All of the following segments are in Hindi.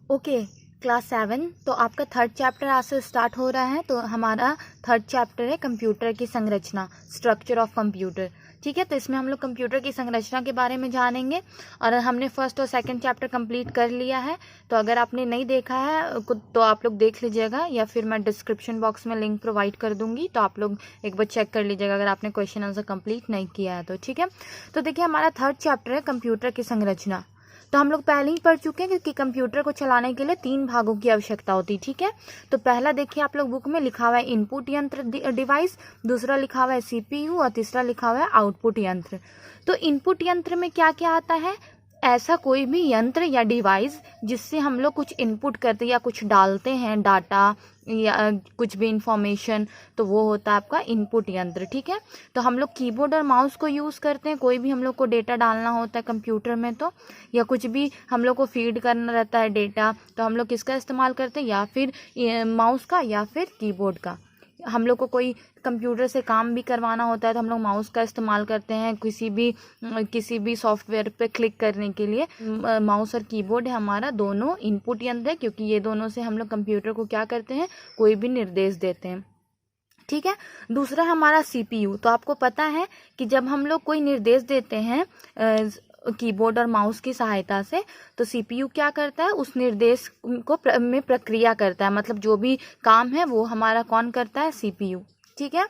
Okay, class 7। तो आपका थर्ड चैप्टर आज से स्टार्ट हो रहा है। तो हमारा थर्ड चैप्टर है कंप्यूटर की संरचना, स्ट्रक्चर ऑफ कंप्यूटर। ठीक है, तो इसमें हम लोग कंप्यूटर की संरचना के बारे में जानेंगे। और हमने फर्स्ट और सेकंड चैप्टर कंप्लीट कर लिया है। तो अगर आपने नहीं देखा है तो आप लोग देख लीजिएगा, या फिर मैं डिस्क्रिप्शन बॉक्स में लिंक प्रोवाइड कर दूंगी, तो आप लोग एक बार चेक कर लीजिएगा अगर आपने क्वेश्चन आंसर कंप्लीट नहीं किया है तो। ठीक है, तो देखिए हमारा थर्ड चैप्टर है कंप्यूटर की संरचना। तो हम लोग पहले ही पढ़ चुके हैं कि कंप्यूटर को चलाने के लिए 3 भागों की आवश्यकता होती है। ठीक है, तो पहला देखिए आप लोग बुक में लिखा हुआ है इनपुट यंत्र डिवाइस, दूसरा लिखा हुआ है सीपीयू और तीसरा लिखा हुआ है आउटपुट यंत्र। तो इनपुट यंत्र में क्या क्या आता है? ऐसा कोई भी यंत्र या डिवाइस जिससे हम लोग कुछ इनपुट करते हैं या कुछ डालते हैं, डाटा या कुछ भी इंफॉर्मेशन, तो वो होता है आपका इनपुट यंत्र। ठीक है, तो हम लोग कीबोर्ड और माउस को यूज़ करते हैं कोई भी हम लोग को डेटा डालना होता है कंप्यूटर में, तो या कुछ भी हम लोग को फीड करना रहता है डेटा, तो हम लोग किसका इस्तेमाल करते हैं? या फिर माउस का या फिर कीबोर्ड का। हम लोग को कोई कंप्यूटर से काम भी करवाना होता है तो हम लोग माउस का इस्तेमाल करते हैं। किसी भी सॉफ्टवेयर पे क्लिक करने के लिए माउस और कीबोर्ड है हमारा दोनों इनपुट यंत्र है, क्योंकि ये दोनों से हम लोग कंप्यूटर को क्या करते हैं? कोई भी निर्देश देते हैं। ठीक है, दूसरा हमारा सीपीयू। तो आपको पता है कि जब हम लोग कोई निर्देश देते हैं कीबोर्ड और माउस की सहायता से, तो सीपीयू क्या करता है? उस निर्देश को में प्रक्रिया करता है, मतलब जो भी काम है वो हमारा कौन करता है? सीपीयू। ठीक है,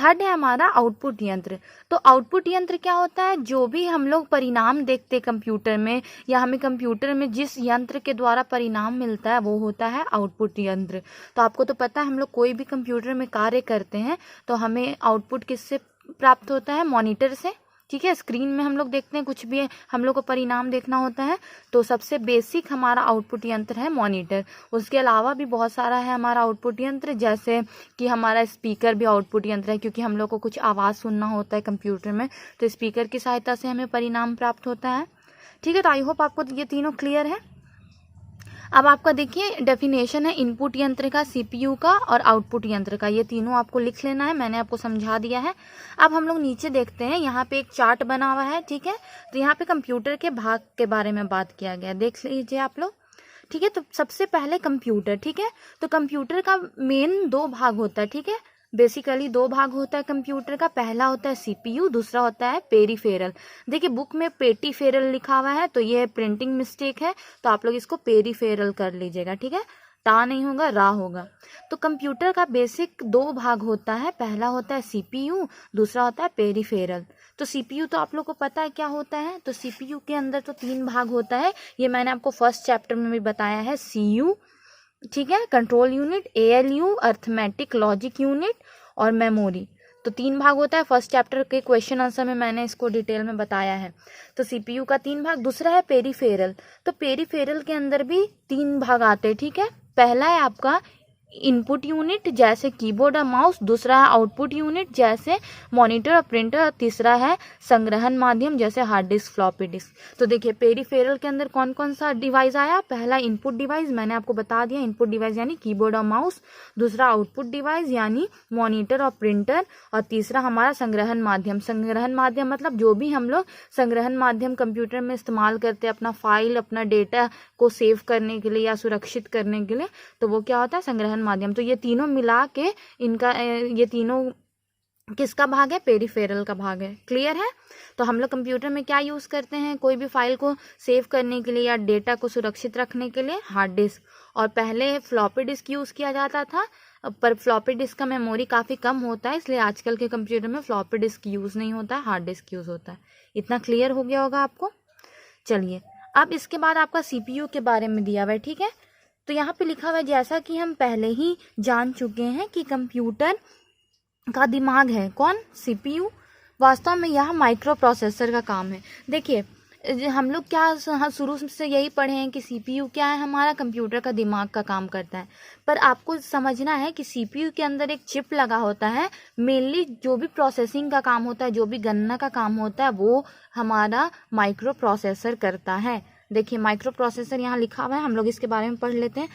थर्ड है हमारा आउटपुट यंत्र। तो आउटपुट यंत्र क्या होता है? जो भी हम लोग परिणाम देखते कंप्यूटर में, या हमें कंप्यूटर में जिस यंत्र के द्वारा परिणाम मिलता है वो होता है आउटपुट यंत्र। तो आपको तो पता है हम लोग कोई भी कंप्यूटर में कार्य करते हैं तो हमें आउटपुट किससे प्राप्त होता है? मॉनिटर से। ठीक है, स्क्रीन में हम लोग देखते हैं कुछ भी हम लोग को परिणाम देखना होता है तो सबसे बेसिक हमारा आउटपुट यंत्र है मॉनिटर। उसके अलावा भी बहुत सारा है हमारा आउटपुट यंत्र, जैसे कि हमारा स्पीकर भी आउटपुट यंत्र है, क्योंकि हम लोग को कुछ आवाज़ सुनना होता है कंप्यूटर में, तो स्पीकर की सहायता से हमें परिणाम प्राप्त होता है। ठीक है, तो आई होप आपको ये तीनों क्लियर है। अब आपका देखिए डेफिनेशन है इनपुट यंत्र का, सीपीयू का और आउटपुट यंत्र का। ये तीनों आपको लिख लेना है, मैंने आपको समझा दिया है। अब हम लोग नीचे देखते हैं, यहाँ पे एक चार्ट बना हुआ है। ठीक है, तो यहाँ पे कंप्यूटर के भाग के बारे में बात किया गया, देख लीजिए आप लोग। ठीक है, तो सबसे पहले कंप्यूटर। ठीक है, तो कंप्यूटर का मेन 2 भाग होता है। ठीक है, बेसिकली 2 भाग होता है कंप्यूटर का। पहला होता है सीपीयू, दूसरा होता है पेरीफेरल। देखिए बुक में पेटीफेरल लिखा हुआ है तो ये प्रिंटिंग मिस्टेक है, तो आप लोग इसको पेरीफेरल कर लीजिएगा। ठीक है, टा नहीं होगा, रा होगा। तो कंप्यूटर का बेसिक 2 भाग होता है, पहला होता है सीपीयू, दूसरा होता है पेरीफेरल। तो सीपीयू तो आप लोग को पता है क्या होता है। तो सीपीयू के अंदर तो 3 भाग होता है, ये मैंने आपको फर्स्ट चैप्टर में भी बताया है। सीयू, ठीक है, control unit, ALU arithmetic logic unit और मेमोरी। तो 3 भाग होता है। फर्स्ट चैप्टर के क्वेश्चन आंसर में मैंने इसको डिटेल में बताया है। तो सीपीयू का 3 भाग। दूसरा है पेरीफेरल। तो पेरीफेरल के अंदर भी 3 भाग आते हैं। ठीक है, पहला है आपका इनपुट यूनिट जैसे कीबोर्ड और माउस, दूसरा है आउटपुट यूनिट जैसे मॉनिटर और प्रिंटर, और तीसरा है संग्रहण माध्यम जैसे हार्ड डिस्क, फ्लॉपी डिस्क। तो देखिए पेरीफेरल के अंदर कौन कौन सा डिवाइस आया? पहला इनपुट डिवाइस, मैंने आपको बता दिया, इनपुट डिवाइस यानी कीबोर्ड और माउस, दूसरा आउटपुट डिवाइस यानी मॉनिटर और प्रिंटर, और तीसरा हमारा संग्रहण माध्यम। संग्रहण माध्यम मतलब जो भी हम लोग संग्रहण माध्यम कंप्यूटर में इस्तेमाल करते हैं अपना फाइल, अपना डेटा को सेव करने के लिए या सुरक्षित करने के लिए, तो वो क्या होता है? संग्रहण माध्यम। तो ये तीनों मिला के ये तीनों किसका भाग है? पेरीफेरल का भाग है। क्लियर है? तो हम लोग कंप्यूटर में क्या यूज करते हैं? कोई भी फाइल को सेव करने के लिए या डेटा को सुरक्षित रखने के लिए हार्ड डिस्क, और पहले फ्लॉपी डिस्क यूज किया जाता था, पर फ्लॉपी डिस्क का मेमोरी काफी कम होता है, इसलिए आजकल के कंप्यूटर में फ्लॉपी डिस्क यूज नहीं होता है, हार्ड डिस्क यूज होता है। इतना क्लियर हो गया होगा आपको। चलिए, अब इसके बाद आपका सीपीयू के बारे में दिया हुआ है। ठीक है, तो यहाँ पे लिखा हुआ है, जैसा कि हम पहले ही जान चुके हैं कि कंप्यूटर का दिमाग है कौन? सीपीयू। वास्तव में यह माइक्रो प्रोसेसर का काम है। देखिए हम लोग क्या शुरू से यही पढ़े हैं कि सीपीयू क्या है? हमारा कंप्यूटर का दिमाग का काम करता है। पर आपको समझना है कि सीपीयू के अंदर एक चिप लगा होता है। मेनली जो भी प्रोसेसिंग का काम होता है, जो भी गणना का काम होता है, वो हमारा माइक्रो प्रोसेसर करता है। देखिए माइक्रो प्रोसेसर यहाँ लिखा हुआ है, हम लोग इसके बारे में पढ़ लेते हैं।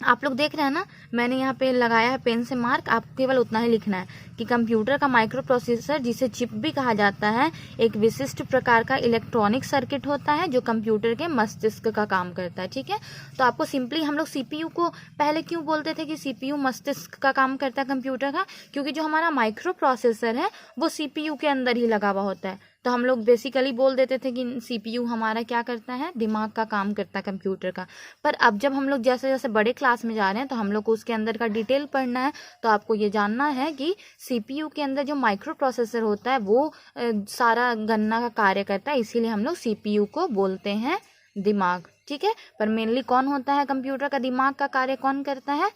आप लोग देख रहे हैं ना, मैंने यहाँ पे लगाया है पेन से मार्क, आपको केवल उतना ही लिखना है कि कंप्यूटर का माइक्रो प्रोसेसर, जिसे चिप भी कहा जाता है, एक विशिष्ट प्रकार का इलेक्ट्रॉनिक सर्किट होता है जो कंप्यूटर के मस्तिष्क का काम करता है। ठीक है, तो आपको सिंपली हम लोग सीपीयू को पहले क्यों बोलते थे कि सीपीयू मस्तिष्क का काम करता है कंप्यूटर का, क्योंकि जो हमारा माइक्रो प्रोसेसर है वो सीपीयू के अंदर ही लगा हुआ होता है। तो हम लोग बेसिकली बोल देते थे कि सीपीयू हमारा क्या करता है, दिमाग का काम करता है कंप्यूटर का। पर अब जब हम लोग जैसे जैसे बड़े क्लास में जा रहे हैं तो हम लोग को उसके अंदर का डिटेल पढ़ना है। तो आपको ये जानना है कि सीपीयू के अंदर जो माइक्रो प्रोसेसर होता है वो सारा गणना का कार्य करता है, इसीलिए हम लोग सीपीयू को बोलते हैं दिमाग। ठीक है, पर मेनली कौन होता है कंप्यूटर का दिमाग का कार्य कौन करता है,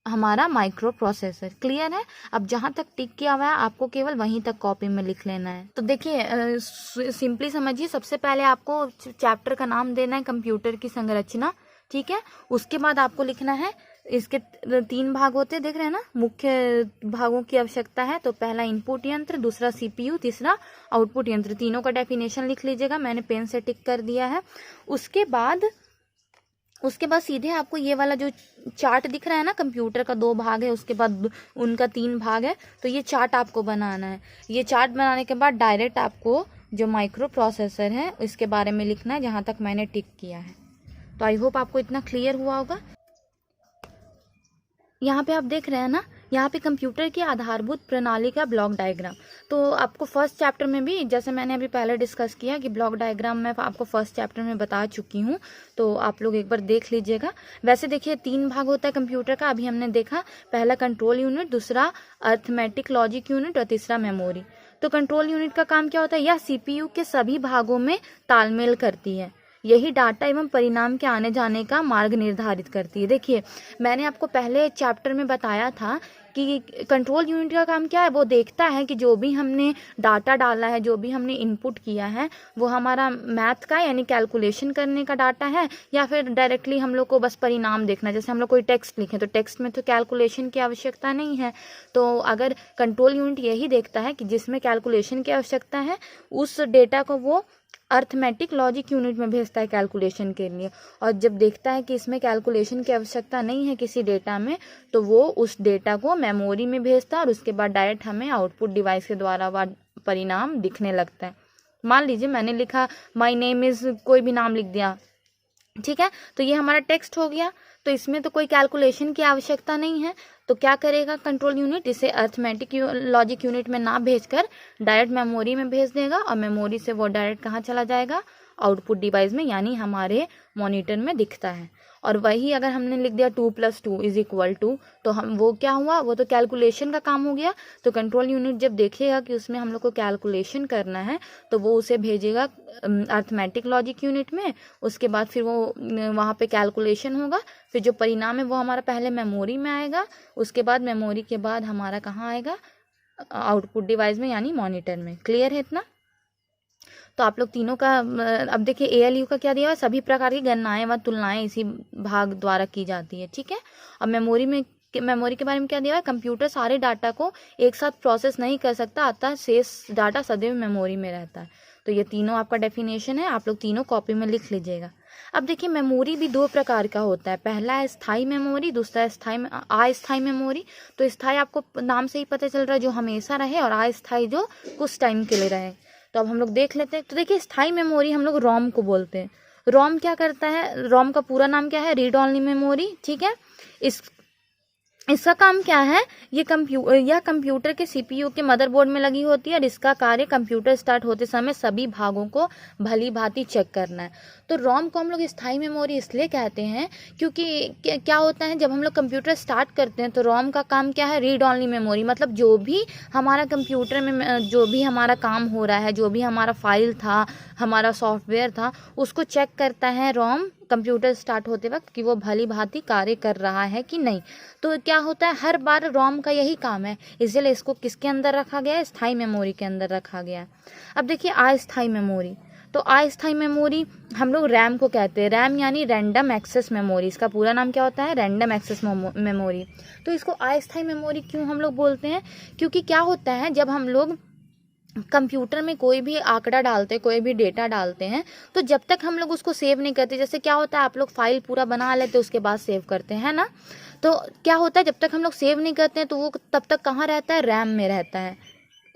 हमारा माइक्रो प्रोसेसर। क्लियर है। अब जहां तक टिक किया हुआ है आपको केवल वहीं तक कॉपी में लिख लेना है। तो देखिए सिंपली समझिए, सबसे पहले आपको चैप्टर का नाम देना है कंप्यूटर की संरचना। ठीक है, उसके बाद आपको लिखना है, इसके 3 भाग होते हैं, देख रहे हैं ना, मुख्य भागों की आवश्यकता है। तो पहला इनपुट यंत्र, दूसरा सीपीयू, तीसरा आउटपुट यंत्र। तीनों का डेफिनेशन लिख लीजिएगा, मैंने पेन से टिक कर दिया है। उसके बाद सीधे आपको ये वाला जो चार्ट दिख रहा है ना, कंप्यूटर का 2 भाग है, उसके बाद उनका 3 भाग है, तो ये चार्ट आपको बनाना है। ये चार्ट बनाने के बाद डायरेक्ट आपको जो माइक्रो प्रोसेसर है इसके बारे में लिखना है, जहां तक मैंने टिक किया है। तो आई होप आपको इतना क्लियर हुआ होगा। यहाँ पे आप देख रहे हैं ना, यहाँ पे कंप्यूटर की आधारभूत प्रणाली का ब्लॉक डायग्राम। तो आपको फर्स्ट चैप्टर में भी, जैसे मैंने अभी पहले डिस्कस किया कि ब्लॉक डायग्राम मैं आपको फर्स्ट चैप्टर में बता चुकी हूँ, तो आप लोग एक बार देख लीजिएगा। वैसे देखिए 3 भाग होता है कंप्यूटर का, अभी हमने देखा, पहला कंट्रोल यूनिट, दूसरा अर्थमेटिक लॉजिक यूनिट और तीसरा मेमोरी। तो कंट्रोल यूनिट का काम क्या होता है, यह सीपीयू के सभी भागों में तालमेल करती है, यही डाटा एवं परिणाम के आने जाने का मार्ग निर्धारित करती है। देखिए मैंने आपको पहले चैप्टर में बताया था कि कंट्रोल यूनिट का काम क्या है, वो देखता है कि जो भी हमने डाटा डाला है, जो भी हमने इनपुट किया है, वो हमारा मैथ का यानी कैलकुलेशन करने का डाटा है, या फिर डायरेक्टली हम लोग को बस परिणाम देखना है। जैसे हम लोग कोई टेक्स्ट लिखें तो टेक्स्ट में तो कैलकुलेशन की आवश्यकता नहीं है। तो अगर कंट्रोल यूनिट यही देखता है कि जिसमें कैलकुलेशन की आवश्यकता है, उस डेटा को वो अर्थमेटिक लॉजिक यूनिट में भेजता है कैलकुलेशन के लिए, और जब देखता है कि इसमें कैलकुलेशन की आवश्यकता नहीं है किसी डेटा में, तो वो उस डेटा को मेमोरी में भेजता है, और उसके बाद डायरेक्ट हमें आउटपुट डिवाइस के द्वारा वह परिणाम दिखने लगता है। मान लीजिए मैंने लिखा माय नेम इज, कोई भी नाम लिख दिया, ठीक है, तो ये हमारा टेक्स्ट हो गया। तो इसमें तो कोई कैलकुलेशन की आवश्यकता नहीं है, तो क्या करेगा कंट्रोल यूनिट, इसे अर्थमेटिक लॉजिक यूनिट में ना भेजकर डायरेक्ट मेमोरी में भेज देगा, और मेमोरी से वो डायरेक्ट कहाँ चला जाएगा, आउटपुट डिवाइस में, यानी हमारे मॉनिटर में दिखता है। और वही अगर हमने लिख दिया 2 + 2 = 2, तो हम वो क्या हुआ, वो तो कैलकुलेशन का काम हो गया। तो कंट्रोल यूनिट जब देखेगा कि उसमें हम लोग को कैलकुलेशन करना है, तो वो उसे भेजेगा अर्थमेटिक लॉजिक यूनिट में। उसके बाद फिर वो वहाँ पे कैलकुलेशन होगा, फिर जो परिणाम है वो हमारा पहले मेमोरी में आएगा, उसके बाद मेमोरी के बाद हमारा कहाँ आएगा, आउटपुट डिवाइस में यानी मॉनिटर में। क्लियर है इतना। तो आप लोग तीनों का अब देखिए एएलयू का क्या दिया है, सभी प्रकार की गणनाएं व तुलनाएं इसी भाग द्वारा की जाती है। ठीक है, अब मेमोरी के बारे में क्या दिया है, कंप्यूटर सारे डाटा को एक साथ प्रोसेस नहीं कर सकता, अतः शेष डाटा सदैव मेमोरी में रहता है। तो ये तीनों आपका डेफिनेशन है, आप लोग तीनों कॉपी में लिख लीजिएगा। अब देखिए मेमोरी भी 2 प्रकार का होता है, पहला है स्थायी मेमोरी, दूसरा अस्थायी मेमोरी। तो स्थायी आपको नाम से ही पता चल रहा है जो हमेशा रहे, और अस्थायी जो कुछ टाइम के लिए रहे। तो अब हम लोग देख लेते हैं। तो देखिए स्थायी मेमोरी हम लोग रोम को बोलते हैं। रोम क्या करता है, रोम का पूरा नाम क्या है, रीड ओनली मेमोरी। ठीक है, इसका काम क्या है, यह कंप्यूटर के सीपीयू के मदरबोर्ड में लगी होती है, और इसका कार्य कंप्यूटर स्टार्ट होते समय सभी भागों को भली भांति चेक करना है। तो रोम को हम लोग स्थायी मेमोरी इसलिए कहते हैं क्योंकि क्या होता है, जब हम लोग कंप्यूटर स्टार्ट करते हैं तो रोम का काम क्या है, रीड ओनली मेमोरी, मतलब जो भी हमारा कंप्यूटर में जो भी हमारा काम हो रहा है, जो भी हमारा फाइल था, हमारा सॉफ्टवेयर था, उसको चेक करता है रोम कंप्यूटर स्टार्ट होते वक्त कि वो भली भांति कार्य कर रहा है कि नहीं। तो क्या होता है, हर बार रोम का यही काम है, इसलिए इसको किसके अंदर रखा गया है, स्थायी मेमोरी के अंदर रखा गया है। अब देखिए अस्थायी मेमोरी, तो अस्थायी मेमोरी हम लोग रैम को कहते हैं। रैम यानी रैंडम एक्सेस मेमोरी, इसका पूरा नाम क्या होता है, रैंडम एक्सेस मेमोरी। तो इसको अस्थायी मेमोरी क्यों हम लोग बोलते हैं, क्योंकि क्या होता है, जब हम लोग कंप्यूटर में कोई भी आंकड़ा डालते हैं, कोई भी डेटा डालते हैं, तो जब तक हम लोग उसको सेव नहीं करते, जैसे क्या होता है आप लोग फाइल पूरा बना लेते उसके बाद सेव करते हैं ना, तो क्या होता है जब तक हम लोग सेव नहीं करते हैं तो वो तब तक कहाँ रहता है, रैम में रहता है।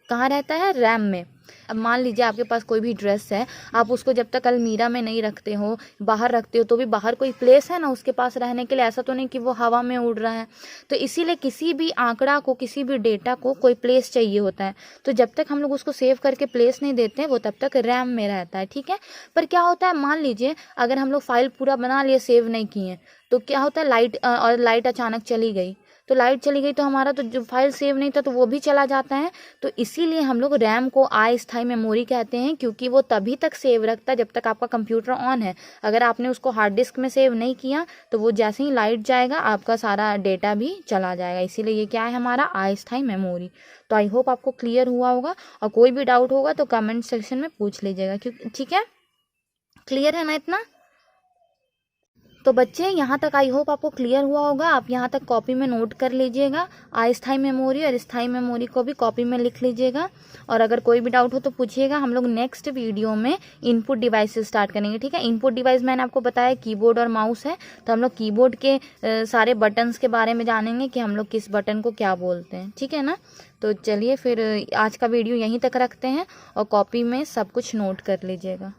कहाँ रहता है, रैम में। अब मान लीजिए आपके पास कोई भी ड्रेस है, आप उसको जब तक अलमीरा में नहीं रखते हो, बाहर रखते हो, तो भी बाहर कोई प्लेस है ना उसके पास रहने के लिए, ऐसा तो नहीं कि वो हवा में उड़ रहा है। तो इसीलिए किसी भी आंकड़ा को, किसी भी डेटा को कोई प्लेस चाहिए होता है, तो जब तक हम लोग उसको सेव करके प्लेस नहीं देते हैं वो तब तक रैम में रहता है, ठीक है। पर क्या होता है, मान लीजिए अगर हम लोग फाइल पूरा बना लिए, सेव नहीं किए, तो क्या होता है, लाइट अचानक चली गई, तो लाइट चली गई तो हमारा तो जो फाइल सेव नहीं था तो वो भी चला जाता है। तो इसीलिए हम लोग रैम को अस्थायी मेमोरी कहते हैं, क्योंकि वो तभी तक सेव रखता है जब तक आपका कंप्यूटर ऑन है। अगर आपने उसको हार्ड डिस्क में सेव नहीं किया तो वो जैसे ही लाइट जाएगा आपका सारा डेटा भी चला जाएगा। इसीलिए ये क्या है, हमारा अस्थायी मेमोरी। तो आई होप आपको क्लियर हुआ होगा, और कोई भी डाउट होगा तो कमेंट सेक्शन में पूछ लीजिएगा, क्योंकि ठीक है, क्लियर है ना इतना। तो बच्चे यहाँ तक आई होप आपको क्लियर हुआ होगा। आप यहाँ तक कॉपी में नोट कर लीजिएगा, अस्थायी मेमोरी और स्थायी मेमोरी को भी कॉपी में लिख लीजिएगा। और अगर कोई भी डाउट हो तो पूछिएगा। हम लोग नेक्स्ट वीडियो में इनपुट डिवाइसेस स्टार्ट करेंगे, ठीक है। इनपुट डिवाइस मैंने आपको बताया कीबोर्ड और माउस है, तो हम लोग कीबोर्ड के सारे बटन्स के बारे में जानेंगे कि हम लोग किस बटन को क्या बोलते हैं, ठीक है ना। तो चलिए फिर आज का वीडियो यहीं तक रखते हैं और कॉपी में सब कुछ नोट कर लीजिएगा।